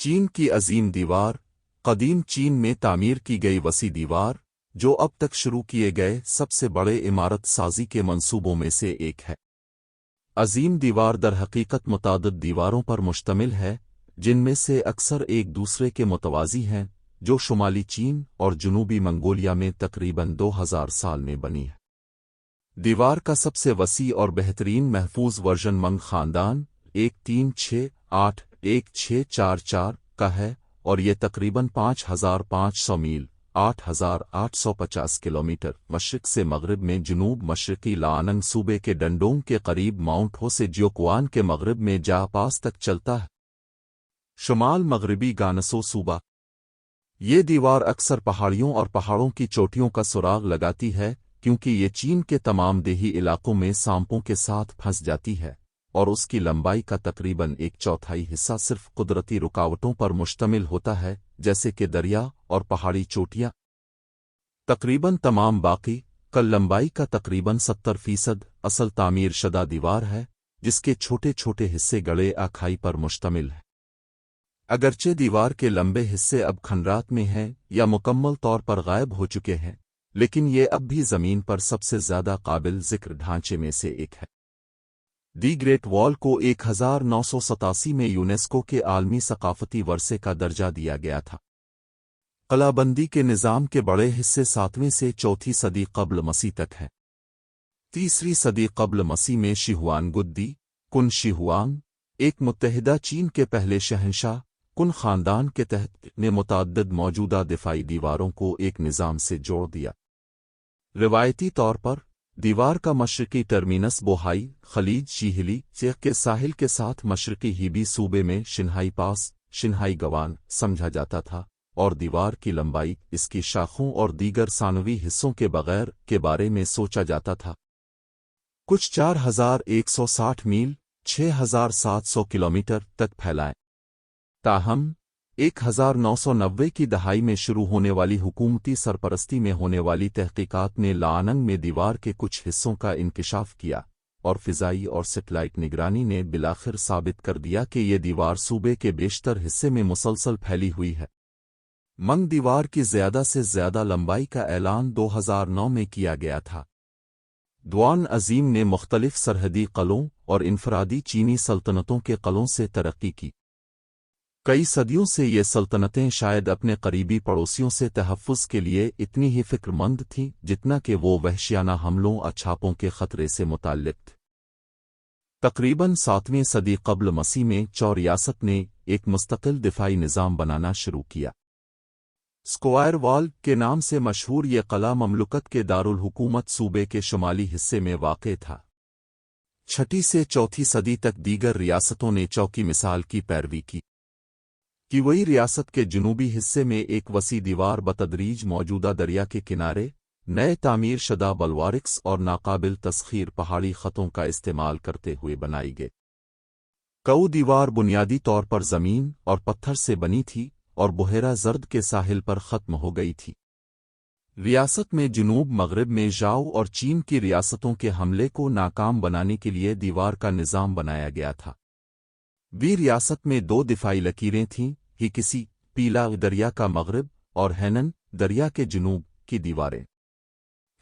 چین کی عظیم دیوار، قدیم چین میں تعمیر کی گئی وسیع دیوار، جو اب تک شروع کیے گئے سب سے بڑے عمارت سازی کے منصوبوں میں سے ایک ہے۔ عظیم دیوار در حقیقت متعدد دیواروں پر مشتمل ہے، جن میں سے اکثر ایک دوسرے کے متوازی ہیں، جو شمالی چین اور جنوبی منگولیا میں تقریباً 2000 سال میں بنی ہے۔ دیوار کا سب سے وسیع اور بہترین محفوظ ورژن منگ خاندان 13681644 کا ہے، اور یہ تقریباً 5500 میل 8850 کلومیٹر مشرق سے مغرب میں جنوب مشرقی لاننگ صوبے کے ڈنڈونگ کے قریب ماؤنٹ ہو سے جیوکوان کے مغرب میں جا پاس تک چلتا ہے۔ شمال مغربی گانسو صوبہ۔ یہ دیوار اکثر پہاڑیوں اور پہاڑوں کی چوٹیوں کا سراغ لگاتی ہے، کیونکہ یہ چین کے تمام دیہی علاقوں میں سانپوں کے ساتھ پھنس جاتی ہے، اور اس کی لمبائی کا تقریباً 1/4 حصہ صرف قدرتی رکاوٹوں پر مشتمل ہوتا ہے، جیسے کہ دریا اور پہاڑی چوٹیاں۔ تقریباً تمام باقی کل لمبائی کا تقریباً 70% اصل تعمیر شدہ دیوار ہے، جس کے چھوٹے چھوٹے حصے گڑھے کھائی پر مشتمل ہے۔ اگرچہ دیوار کے لمبے حصے اب کھنڈرات میں ہیں یا مکمل طور پر غائب ہو چکے ہیں، لیکن یہ اب بھی زمین پر سب سے زیادہ قابل ذکر ڈھانچے میں سے ایک ہے۔ دی گریٹ وال کو 1987 میں یونیسکو کے عالمی ثقافتی ورثے کا درجہ دیا گیا تھا۔ قلعہ بندی کے نظام کے بڑے حصے 7ویں سے 4 صدی قبل مسیح تک ہیں۔ 3 صدی قبل مسیح میں شیہوان گدی کن شیہوانگ، ایک متحدہ چین کے پہلے شہنشاہ، کن خاندان کے تحت نے متعدد موجودہ دفاعی دیواروں کو ایک نظام سے جوڑ دیا۔ روایتی طور پر دیوار کا مشرقی ٹرمینس بوہائی خلیج شیہلی چیخ کے ساحل کے ساتھ مشرقی ہیبی صوبے میں شنہائی پاس شنہائی گوان سمجھا جاتا تھا، اور دیوار کی لمبائی اس کی شاخوں اور دیگر ثانوی حصوں کے بغیر کے بارے میں سوچا جاتا تھا۔ کچھ 4160 میل 6700 کلومیٹر تک پھیلائیں۔ تاہم 1990 کی دہائی میں شروع ہونے والی حکومتی سرپرستی میں ہونے والی تحقیقات نے لاننگ میں دیوار کے کچھ حصوں کا انکشاف کیا، اور فضائی اور سیٹلائٹ نگرانی نے بالآخر ثابت کر دیا کہ یہ دیوار صوبے کے بیشتر حصے میں مسلسل پھیلی ہوئی ہے۔ منگ دیوار کی زیادہ سے زیادہ لمبائی کا اعلان 2009 میں کیا گیا تھا۔ دوان عظیم نے مختلف سرحدی قلعوں اور انفرادی چینی سلطنتوں کے قلعوں سے ترقی کی۔ کئی صدیوں سے یہ سلطنتیں شاید اپنے قریبی پڑوسیوں سے تحفظ کے لیے اتنی ہی فکر مند تھیں جتنا کہ وہ وحشیانہ حملوں اور چھاپوں کے خطرے سے متعلق تھے۔ تقریباً 7ویں صدی قبل مسیح میں چو ریاست نے ایک مستقل دفاعی نظام بنانا شروع کیا۔ اسکوائر وال کے نام سے مشہور یہ قلعہ مملکت کے دارالحکومت صوبے کے شمالی حصے میں واقع تھا۔ 6 سے 4 صدی تک دیگر ریاستوں نے چوکی مثال کی پیروی کی کہ وہی ریاست کے جنوبی حصے میں ایک وسیع دیوار بتدریج موجودہ دریا کے کنارے نئے تعمیر شدہ بلوارکس اور ناقابل تسخیر پہاڑی خطوں کا استعمال کرتے ہوئے بنائی گئی۔ کو دیوار بنیادی طور پر زمین اور پتھر سے بنی تھی اور بحیرہ زرد کے ساحل پر ختم ہو گئی تھی۔ ریاست میں جنوب مغرب میں ژاؤ اور چین کی ریاستوں کے حملے کو ناکام بنانے کے لیے دیوار کا نظام بنایا گیا تھا۔ وی ریاست میں 2 دفاعی لکیریں تھیں، ہی کسی پیلا دریا کا مغرب اور ہینن دریا کے جنوب کی دیواریں۔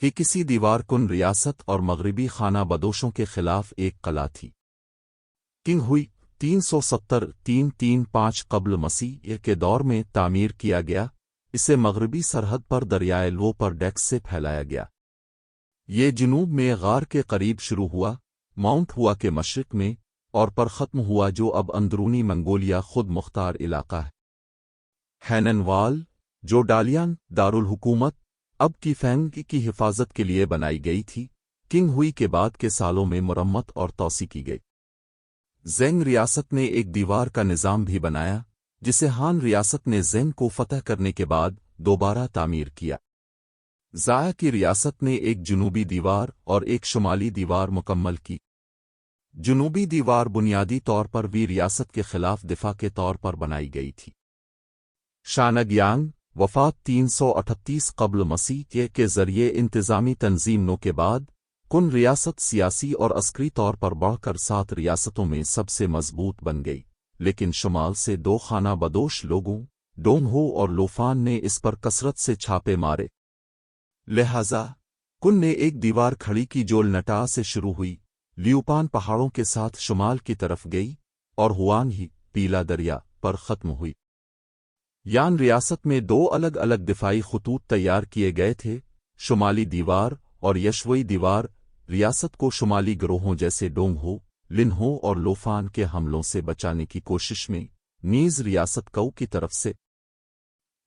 ہی کسی دیوار کن ریاست اور مغربی خانہ بدوشوں کے خلاف ایک قلعہ تھی۔ کنگ ہوئی 370-335 قبل مسیح کے دور میں تعمیر کیا گیا، اسے مغربی سرحد پر دریائے لو پر ڈیکس سے پھیلایا گیا۔ یہ جنوب میں غار کے قریب شروع ہوا، ماؤنٹ ہوا کے مشرق میں، اور پر ختم ہوا جو اب اندرونی منگولیا خود مختار علاقہ ہے۔ ہینن وال، جو ڈالیان دارالحکومت اب کی فینگ کی حفاظت کے لیے بنائی گئی تھی، کنگ ہوئی کے بعد کے سالوں میں مرمت اور توسیع کی گئی۔ زینگ ریاست نے ایک دیوار کا نظام بھی بنایا، جسے ہان ریاست نے زینگ کو فتح کرنے کے بعد دوبارہ تعمیر کیا۔ زایا کی ریاست نے ایک جنوبی دیوار اور ایک شمالی دیوار مکمل کی۔ جنوبی دیوار بنیادی طور پر وی ریاست کے خلاف دفاع کے طور پر بنائی گئی تھی۔ شانگیانگ وفات 338 قبل مسیح کے ذریعے انتظامی تنظیم نو کے بعد کن ریاست سیاسی اور عسکری طور پر بڑھ کر 7 ریاستوں میں سب سے مضبوط بن گئی، लेकिन शुमाल से दो खाना बदोश लोगों डोंग हो और लोफान ने इस पर कसरत से छापे मारे। लिहाजा कुन ने एक दीवार खड़ी की जो नटा से शुरू हुई, लियूपान पहाड़ों के साथ शुमाल की तरफ गई और हुआन ही पीला दरिया पर ख़त्म हुई। यान रियासत में दो अलग अलग दिफाई खतूत तैयार किए गए थे, शुमाली दीवार और यशवई दीवार, रियासत को शुमाली गिरोहों जैसे डोंग हो, लिन हो और लोफान के हमलों से बचाने की कोशिश में, नीज रियासत कऊ की तरफ से।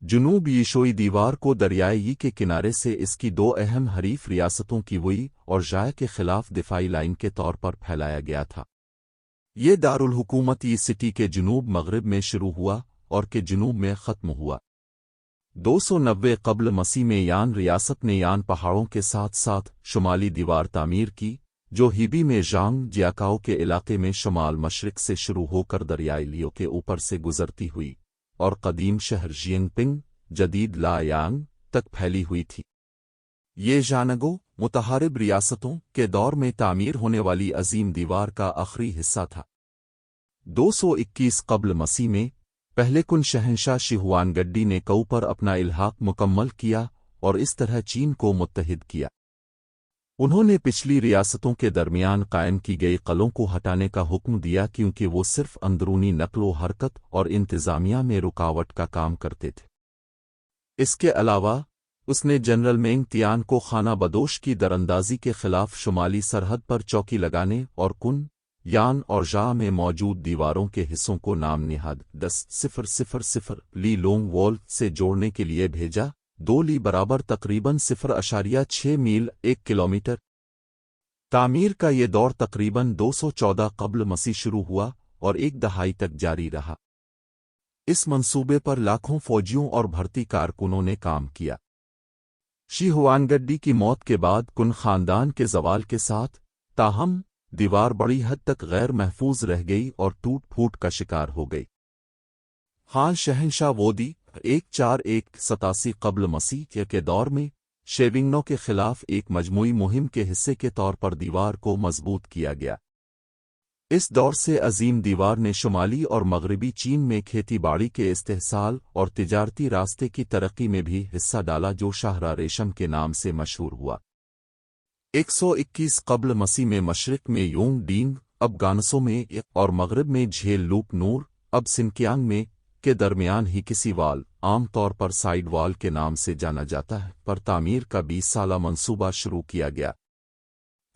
जुनूब यशोई दीवार को दरियाए यी के किनारे से इसकी दो अहम हरीफ रियासतों की वई और जाय के खिलाफ दिफाई लाइन के तौर पर फैलाया गया था। ये दारुल हुकूमत यी सिटी के जुनूब मगरिब में शुरू हुआ और के जुनूब में ख़त्म हुआ। 290 कब्ल मसीह में यान रियासत ने यान पहाड़ों के साथ साथ शुमाली दीवार तामीर की, जो हिबी में जांग जियाकाओ के इलाके में शुमाल मशरिक से शुरू होकर दरियाई लियो के ऊपर से गुजरती हुई और कदीम शहर जियंगपिंग जदीद लायांग तक फैली हुई थी। ये जानगो मुतहारिब रियासतों के दौर में तामीर होने वाली अजीम दीवार का आखिरी हिस्सा था। 221 कब्ल मसीह में पहले कुन शहंशाह शिहुआनगड्डी ने कऊ पर अपना इल्हाक मुकम्मल किया और इस तरह चीन को मुत्तहिद किया। उन्होंने पिछली रियासतों के दरमियान कायम की गई कलों को हटाने का हुक्म दिया क्योंकि वो सिर्फ अंदरूनी नक्लो हरकत और इंतज़ामिया में रुकावट का काम करते थे। इसके अलावा उसने जनरल मेंग तियान को खाना बदोश की दरअंदाजी के खिलाफ शुमाली सरहद पर चौकी लगाने और कुन, यान और जा में मौजूद दीवारों के हिस्सों को नाम निहाद 10,000 ली लोंग वॉल से जोड़ने के लिए भेजा। 2 ली बराबर तकरीबन 0.6 मील 1 किलोमीटर। तामीर का ये दौर तकरीबन 214 कब्ल मसीह शुरू हुआ और एक दहाई तक जारी रहा। इस मंसूबे पर लाखों फौजियों और भर्ती कारकुनों ने काम किया। शिहुआनगड्डी की मौत के बाद कुन खानदान के जवाल के साथ ताहम दीवार बड़ी हद तक गैर महफूज रह गई और टूट फूट का शिकार हो गई। हाल शहंशाह वोदी 1487 कब्ल मसीह के दौर में शेविंगनों के खिलाफ एक मजमूई मुहिम के हिस्से के तौर पर दीवार को मजबूत किया गया। इस दौर से अजीम दीवार ने शुमाली और मगरबी चीन में खेती बाड़ी के इस्तेहसाल और तिजारती रास्ते की तरक्की में भी हिस्सा डाला, जो शाहरा रेशम के नाम से मशहूर हुआ। 121 कब्ल मसीह में मशरिक में योंग डींग, अब गानसों में और मगरब में झेल लूप नूर, अब सिनकियांग में के दरमियान ही किसी वाल, आम तौर पर साइड वाल के नाम से जाना जाता है, पर तामीर का 20 साला मंसूबा शुरू किया गया।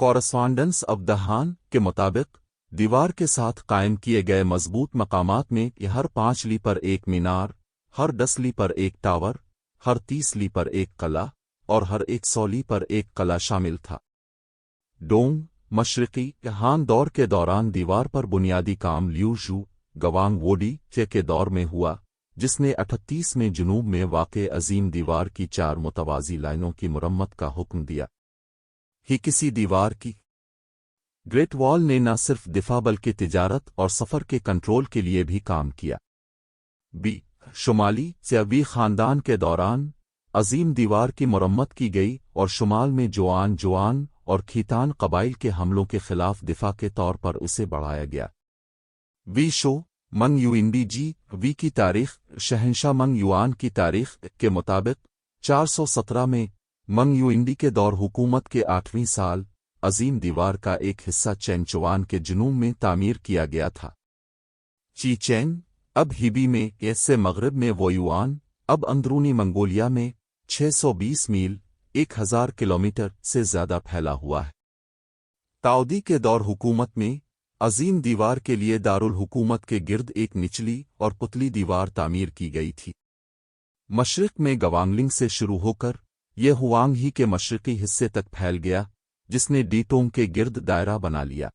कॉरस्पॉन्डेंस ऑफ द हान के मुताबिक दीवार के साथ कायम किए गए मजबूत मकामात में हर 5 ली पर एक मीनार, हर 10 ली पर एक टावर, हर 30 ली पर एक कला और हर 100 ली पर एक कला शामिल था। डोंग मशरिकी हान दौर के दौरान दीवार पर बुनियादी काम लियू जू गवांग वोडी के दौर में हुआ, जिसने 38 में जुनूब में वाक़े अजीम दीवार की 4 मुतवाज़ी लाइनों की मुरम्मत का हुक्म दिया। ही किसी दीवार की ग्रेट वॉल ने न सिर्फ दिफा बल्कि तिजारत और सफ़र के कंट्रोल के लिए भी काम किया। शुमाली ज़यावी ख़ानदान के दौरान अजीम दीवार की मुरम्मत की गई और शुमाल में जुआन और खीतान कबाइल के हमलों के खिलाफ दिफा के तौर पर उसे बढ़ाया गया। शो मंग युइंडी जी वी की तारीख शहंशाह मंग युआन की तारीख के मुताबिक 417 में मंग युइंडी के दौर हुकूमत के 8वें साल अजीम दीवार का एक हिस्सा चैनचुआन के जुनूब में तामीर किया गया था। चीचैन अब हिबी में से मगरब में वोयुआन, अब अंदरूनी मंगोलिया में 620 मील 1000 किलोमीटर से ज़्यादा फैला हुआ है। ताउदी के दौर हुकूमत में अजीम दीवार के लिए दारुल हुकूमत के गिर्द एक निचली और पुतली दीवार तामीर की गई थी। मशरिक में गवांगलिंग से शुरू होकर यह हुआंग ही के मशरकी हिस्से तक फैल गया, जिसने डीटोंग के गिर्द दायरा बना लिया।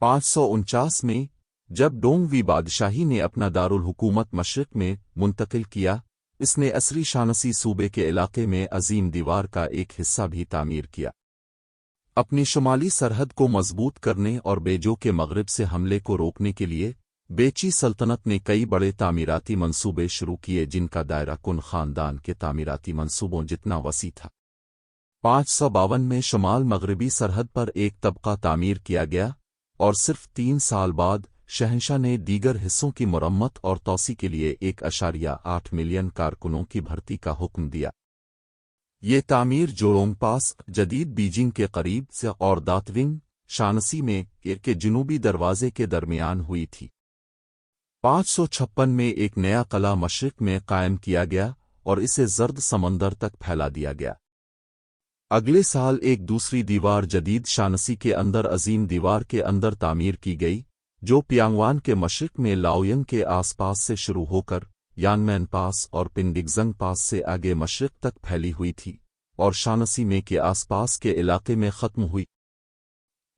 549 में जब डोंगवी बादशाही ने अपना दारुल हुकूमत मशरिक में मुंतकिल किया, इसने असरी शानसी सूबे के इलाके में अजीम दीवार का एक हिस्सा भी तामीर किया। अपनी शुमाली सरहद को मजबूत करने और बेजो के मगरिब से हमले को रोकने के लिए बेची सल्तनत ने कई बड़े तामीराती मंसूबे शुरू किए, जिनका दायरा कुन खानदान के तामीराती मंसूबों जितना वसी था। 552 में शुमाल मगरबी सरहद पर एक तबका तामीर किया गया और सिर्फ 3 साल बाद शहंशाह ने दीगर हिस्सों की मरम्मत और तोसी के लिए 1.8 मिलियन कारकुनों की भर्ती का हुक्म दिया। ये तामीर जोरोंग पास, जदीद बीजिंग के करीब से और दातविंग, शानसी में के जनूबी दरवाजे के दरमियान हुई थी। 556 में एक नया कला मशरिक में कायम किया गया और इसे जर्द समंदर तक फैला दिया गया। अगले साल एक दूसरी दीवार जदीद शानसी के अंदर अजीम दीवार के अंदर तामीर की गई, जो पियांगवान के मशरिक में लाओयंग के आसपास से शुरू होकर यानमैन पास और पिंडिगजंग पास से आगे मशरिक तक फैली हुई थी और शानसी में के आसपास के इलाके में ख़त्म हुई।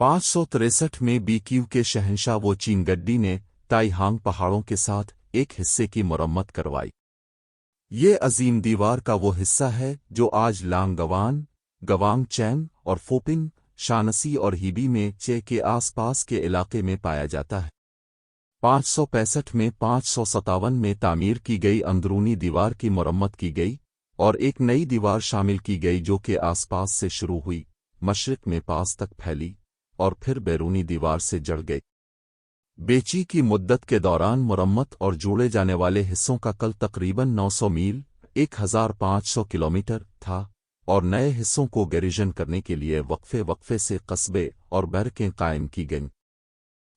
563 में बीक्यू के शहंशाह वो चींगड्डी ने ताइहांग पहाड़ों के साथ एक हिस्से की मरम्मत करवाई। ये अजीम दीवार का वो हिस्सा है जो आज लांगगवान, गवांग चैंग और फोपिंग, शानसी और हीबी में चे के आसपास के इलाके में पाया जाता है। 565 में 557 में तामीर की गई अंदरूनी दीवार की मरम्मत की गई और एक नई दीवार शामिल की गई जो के आसपास से शुरू हुई, मशरिक में पास तक फैली और फिर बैरूनी दीवार से जड़ गई। बेची की मुद्दत के दौरान मरम्मत और जोड़े जाने वाले हिस्सों का कल तकरीबन 900 मील 1500 किलोमीटर था और नए हिस्सों को गैरिजन करने के लिए वक्फे से कस्बे और बैरकें कायम की गईं।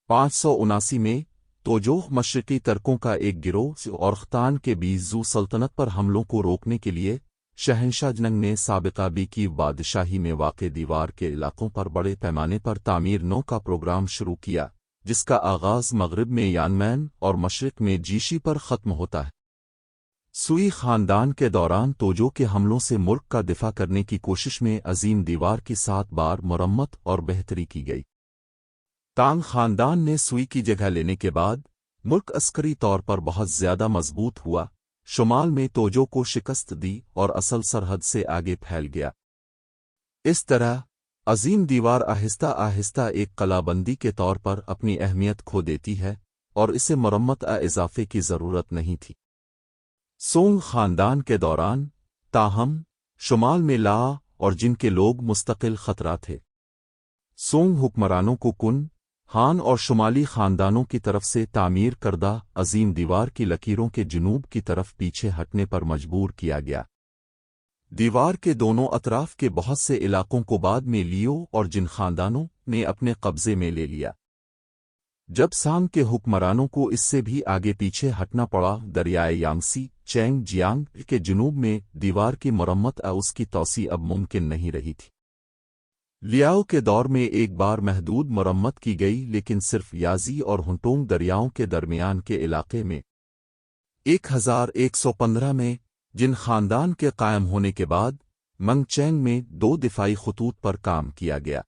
579 में तोजोह मशरिकी तर्कों का एक गिरोह और ख़तान के बीच जू सल्तनत पर हमलों को रोकने के लिए शहंशाह जंग ने साबिका बीकी बादशाही में वाक़े दीवार के इलाकों पर बड़े पैमाने पर तामीर नौ का प्रोग्राम शुरू किया, जिसका आगाज़ मगरिब में यानमैन और मशरिक में जीशी पर ख़त्म होता है। सुई ख़ानदान के दौरान तोजो के हमलों से मुल्क का दिफा करने की कोशिश में अजीम दीवार की 7 बार मरम्मत और बेहतरी की गई। तांग ख़ानदान ने सुई की जगह लेने के बाद मुल्क अस्करी तौर पर बहुत ज़्यादा मजबूत हुआ, शुमाल में तोजो को शिकस्त दी और असल सरहद से आगे फैल गया। इस तरह अजीम दीवार आहिस्ता आहिस्ता एक कलाबंदी के तौर पर अपनी अहमियत खो देती है और इसे मरम्मत इजाफे की ज़रूरत नहीं थी। सोंग ख़ानदान के दौरान ताहम शुमाल में ला और जिनके लोग मुस्तकिल ख़तरा थे। सोंग हुक्मरानों को कुन, हान और शुमाली ख़ानदानों की तरफ से तामीर करदा अजीम दीवार की लकीरों के जुनूब की तरफ पीछे हटने पर मजबूर किया गया। दीवार के दोनों अतराफ के बहुत से इलाकों को बाद में लियो और जिन ख़ानदानों ने अपने कब्ज़े में ले लिया। जब सांग के हुक्मरानों को इससे भी आगे पीछे हटना पड़ा, दरियाए यांगसी चैंग जियांग के जुनूब में दीवार की मरम्मत उसकी तोसी अब मुमकिन नहीं रही थी। लियाओ के दौर में एक बार महदूद मरम्मत की गई, लेकिन सिर्फ याजी और हुंटोंग दरियाओं के दरमियान के इलाके में। 1115 में जिन ख़ानदान के कायम होने के बाद मंगचैंग में 2 दिफाई खतूत पर काम किया गया।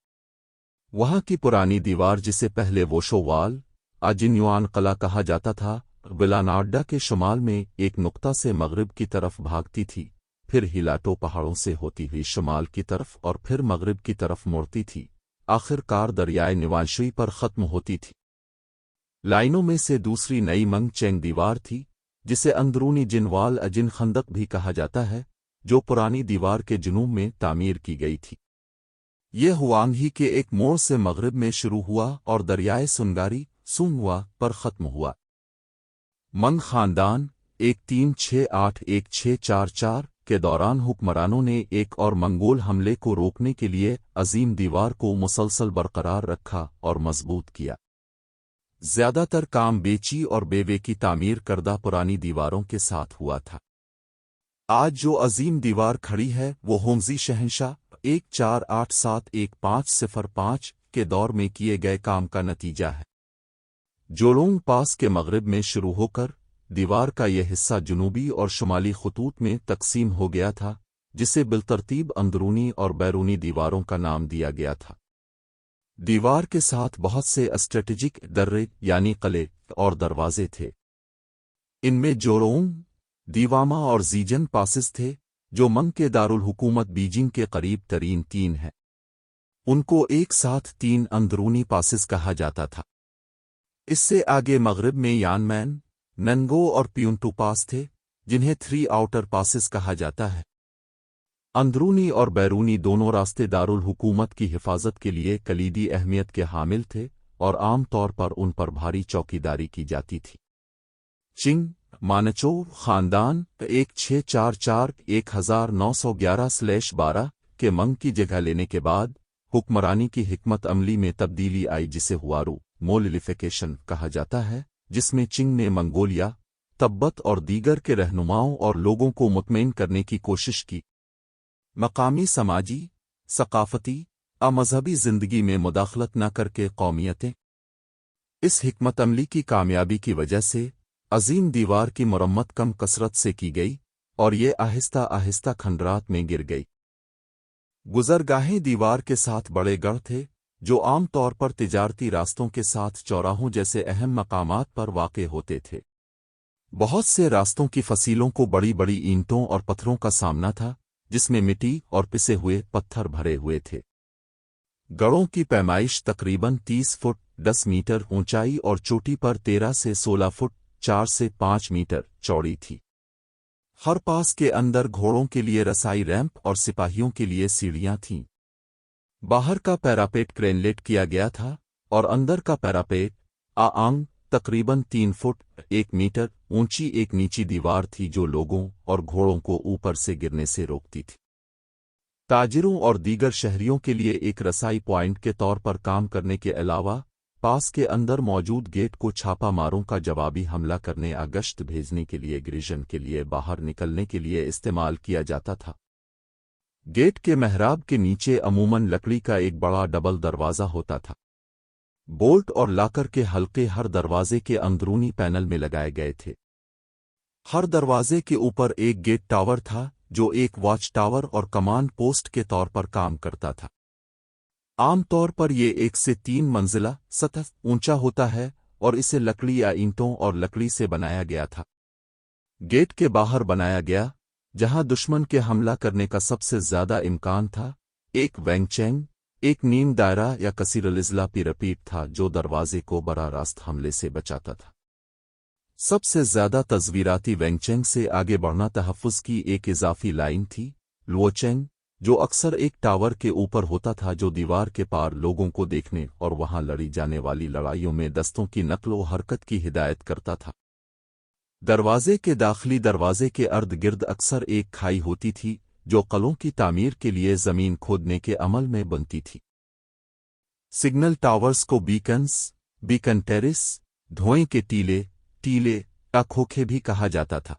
वहाँ की पुरानी दीवार, जिसे पहले वोशोवाल अजिन्युआन कला कहा जाता था, विलानाड्डा के शुमाल में एक नुक्ता से मगरिब की तरफ भागती थी, फिर हिलाटो पहाड़ों से होती हुई शुमाल की तरफ और फिर मगरिब की तरफ मुड़ती थी, आखिरकार दरियाए निवांशुई पर ख़त्म होती थी। लाइनों में से दूसरी नई मंगचैंग दीवार थी, जिसे अंदरूनी जिनवाल अजिन खंदक भी कहा जाता है, जो पुरानी दीवार के जुनूब में तामीर की गई थी। यह हुआंगी के एक मोड़ से मगरिब में शुरू हुआ और दरियाए सुनगारी सुंगवा पर ख़त्म हुआ। मंग ख़ानदान 1368-1644 के दौरान हुक्मरानों ने एक और मंगोल हमले को रोकने के लिए अजीम दीवार को मुसलसल बरकरार रखा और मजबूत किया। ज़्यादातर काम बेची और बेवे की तामीर करदा पुरानी दीवारों के साथ हुआ था। आज जो अजीम दीवार खड़ी है वो होंगजी शहंशाह 1487-1505 के दौर में किए गए काम का नतीजा है। जोलोंग पास के मगरिब में शुरू होकर दीवार का यह हिस्सा जुनूबी और शुमाली खतूत में तकसीम हो गया था, जिसे बिलतरतीब अंदरूनी और बैरूनी दीवारों का नाम दिया गया था। दीवार के साथ बहुत से स्ट्रेटेजिक दर्रे यानी कले और दरवाजे थे। इनमें जोरोंग, दीवामा और जीजन पासेस थे, जो मंग के दारुल हुकूमत बीजिंग के करीब तरीन 3 हैं। उनको एक साथ 3 अंदरूनी पासेस कहा जाता था। इससे आगे मगरिब में यानमैन, नंगो और पियुंटू पास थे, जिन्हें 3 आउटर पासेस कहा जाता है। अंदरूनी और बैरूनी दोनों रास्ते दारुल हुकूमत की हिफाजत के लिए कलीदी अहमियत के हामिल थे और आम तौर पर उन पर भारी चौकीदारी की जाती थी। चिंग मानचो खानदान 1644-1911/12 के मंग की जगह लेने के बाद हुक्मरानी की हिकमत अमली में तब्दीली आई, जिसे हुआरू मोलिफिकेशन कहा जाता है, जिसमें चिंग ने मंगोलिया, तब्बत और दीगर के रहनुमाओं और लोगों को मुतमईन करने की कोशिश की। मकामी समाजी, सकाफती, मजहबी जिंदगी में मुदाखलत न करके कौमियतें। इस हिकमत अमली की कामयाबी की वजह से अजीम दीवार की मरम्मत कम कसरत से की गई और ये आहिस्ता आहिस्ता खंडरात में गिर गई। गुजरगाहें दीवार के साथ बड़े गढ़ थे, जो आम तौर पर तिजारती रास्तों के साथ चौराहों जैसे अहम मकामात पर वाक़े होते थे। बहुत से रास्तों की फसीलों को बड़ी बड़ी ईंटों और पत्थरों का सामना था, जिसमें मिट्टी और पिसे हुए पत्थर भरे हुए थे। गढ़ों की पैमाइश तकरीबन 30 फुट 10 मीटर ऊंचाई और चोटी पर 13 से 16 फुट 4 से 5 मीटर चौड़ी थी। हर पास के अंदर घोड़ों के लिए रसाई रैंप और सिपाहियों के लिए सीढ़ियां थीं। बाहर का पैरापेट क्रेनलेट किया गया था और अंदर का पैरापेट आंग तकरीबन 3 फुट 1 मीटर ऊंची एक नीची दीवार थी, जो लोगों और घोड़ों को ऊपर से गिरने से रोकती थी। ताजिरों और दीगर शहरियों के लिए एक रसाई पॉइंट के तौर पर काम करने के अलावा पास के अंदर मौजूद गेट को छापा मारों का जवाबी हमला करने या गश्त भेजने के लिए ग्रिजन के लिए बाहर निकलने के लिए इस्तेमाल किया जाता था। गेट के मेहराब के नीचे अमूमन लकड़ी का एक बड़ा डबल दरवाज़ा होता था। बोल्ट और लाकर के हल्के हर दरवाजे के अंदरूनी पैनल में लगाए गए थे। हर दरवाजे के ऊपर एक गेट टावर था, जो एक वॉच टावर और कमांड पोस्ट के तौर पर काम करता था। आम तौर पर ये 1 से 3 मंजिला सतह ऊंचा होता है और इसे लकड़ी या ईंटों और लकड़ी से बनाया गया था। गेट के बाहर बनाया गया, जहां दुश्मन के हमला करने का सबसे ज्यादा इम्कान था, एक वेंगचेंग, एक नीम दायरा या कसीरलिजला पिरामिड था, जो दरवाजे को बराह रास्त हमले से बचाता था। सबसे ज्यादा तस्वीराती वेंगचेंग से आगे बढ़ना तहफ़्फ़ुज़ की एक इजाफी लाइन थी, लुओचेंग, जो अक्सर एक टावर के ऊपर होता था, जो दीवार के पार लोगों को देखने और वहां लड़ी जाने वाली लड़ाइयों में दस्तों की नक़्ल व हरकत की हिदायत करता था। दरवाजे के दाखिली दरवाजे के अर्द गिर्द अक्सर एक खाई होती थी, जो क़लों की तामीर के लिए ज़मीन खोदने के अमल में बनती थी। सिग्नल टावर्स को बीकन टेरिस, धुएं के टीले या खोखे भी कहा जाता था।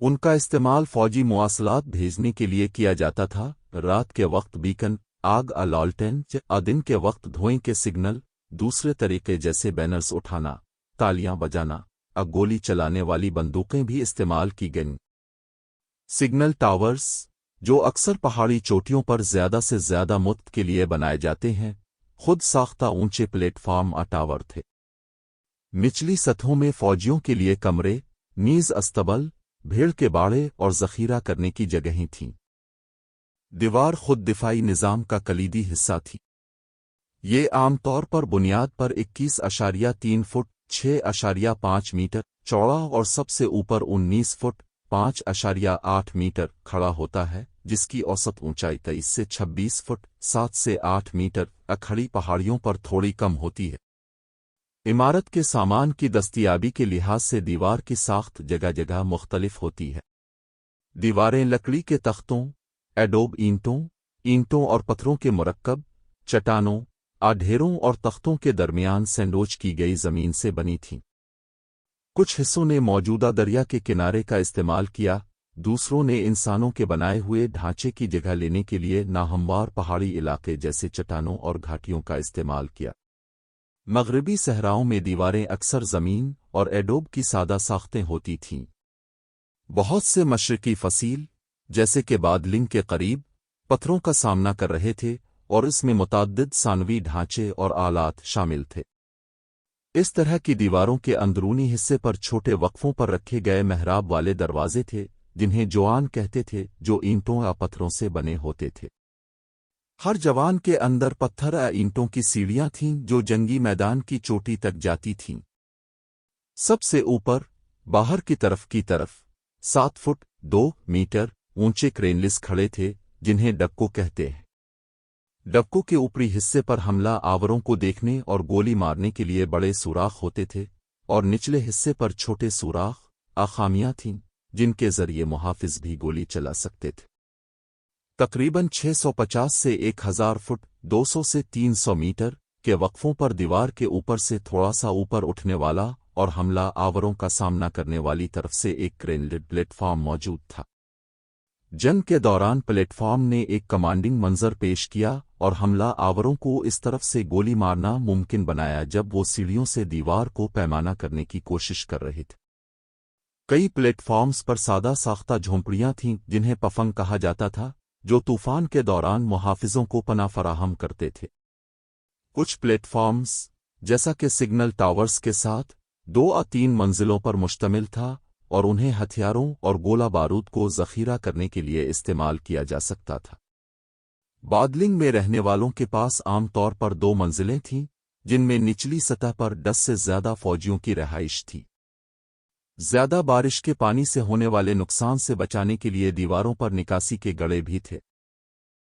उनका इस्तेमाल फौजी मुवासलात भेजने के लिए किया जाता था। रात के वक्त बीकन आग लालटेन दिन के वक्त धुएं के सिग्नल। दूसरे तरीके जैसे बैनर्स उठाना, तालियां बजाना, गोली चलाने वाली बंदूकें भी इस्तेमाल की गईं। सिग्नल टावर्स, जो अक्सर पहाड़ी चोटियों पर ज़्यादा से ज़्यादा मुफ्त के लिए बनाए जाते हैं, खुद साख्ता ऊंचे प्लेटफॉर्म टावर थे। निचली सतहों में फौजियों के लिए कमरे, नीज अस्तबल, भेड़ के बाड़े और ज़ख़ीरा करने की जगहें थीं। दीवार खुद दिफाई निज़ाम का कलीदी हिस्सा थी। ये आम तौर पर बुनियाद पर 21.3 फुट 6.5 मीटर चौड़ा और सबसे ऊपर 19 फुट 5.8 मीटर खड़ा होता है, जिसकी औसत ऊंचाई 23 से 26 फुट 7 से 8 मीटर खड़ी पहाड़ियों पर थोड़ी कम होती है। इमारत के सामान की दस्तयाबी के लिहाज से दीवार की साख्त जगह जगह मुख्तलिफ होती है। दीवारें लकड़ी के तख्तों, एडोब ईंटों और पत्थरों के मुरक्कब, चट्टानों, ढेरों और तख्तों के दरमियान सैंडविच की गई ज़मीन से बनी थीं। कुछ हिस्सों ने मौजूदा दरिया के किनारे का इस्तेमाल किया, दूसरों ने इंसानों के बनाए हुए ढांचे की जगह लेने के लिए नाहमवार पहाड़ी इलाके जैसे चट्टानों और घाटियों का इस्तेमाल किया। मगरबी सहराओं में दीवारें अक्सर ज़मीन और एडोब की सादा साख्तें होती थीं। बहुत से मशरकी फसील, जैसे कि बादलिंग के करीब, पत्थरों का सामना कर रहे थे और इसमें मुतअद्दिद सानवी ढांचे और आलात शामिल थे। इस तरह की दीवारों के अंदरूनी हिस्से पर छोटे वक्फों पर रखे गए मेहराब वाले दरवाजे थे, जिन्हें जवान कहते थे, जो ईंटों या पत्थरों से बने होते थे। हर जवान के अंदर पत्थर या ईंटों की सीढ़ियां थीं, जो जंगी मैदान की चोटी तक जाती थीं। सबसे ऊपर बाहर की तरफ 7 फुट 2 मीटर ऊंचे क्रेनलिस खड़े थे, जिन्हें डक्को कहते हैं। डक्कों के ऊपरी हिस्से पर हमला आवरों को देखने और गोली मारने के लिए बड़े सुराख होते थे और निचले हिस्से पर छोटे सुराख आखामियां थीं जिनके जरिए मुहाफिज भी गोली चला सकते थे। तकरीबन 650 से 1000 फुट 200 से 300 मीटर के वक्फों पर दीवार के ऊपर से थोड़ा सा ऊपर उठने वाला और हमला आवरों का सामना करने वाली तरफ से एक क्रेनलेड प्लेटफॉर्म मौजूद था। जंग के दौरान प्लेटफॉर्म ने एक कमांडिंग मंजर पेश किया और हमला आवरों को इस तरफ से गोली मारना मुमकिन बनाया जब वो सीढ़ियों से दीवार को पैमाना करने की कोशिश कर रहे थे। कई प्लेटफॉर्म्स पर सादा साख्ता झोंपड़ियां थीं जिन्हें पफंग कहा जाता था, जो तूफान के दौरान मुहाफिजों को पनाह फराहम करते थे। कुछ प्लेटफॉर्म्स, जैसा कि सिग्नल टावर्स के साथ 2 या 3 मंजिलों पर मुश्तमिल था और उन्हें हथियारों और गोला बारूद को ज़ख़ीरा करने के लिए इस्तेमाल किया जा सकता था। बादलिंग में रहने वालों के पास आम तौर पर 2 मंजिलें थीं, जिनमें निचली सतह पर 10 से ज़्यादा फौजियों की रहाइश थी। ज़्यादा बारिश के पानी से होने वाले नुकसान से बचाने के लिए दीवारों पर निकासी के गड़े भी थे।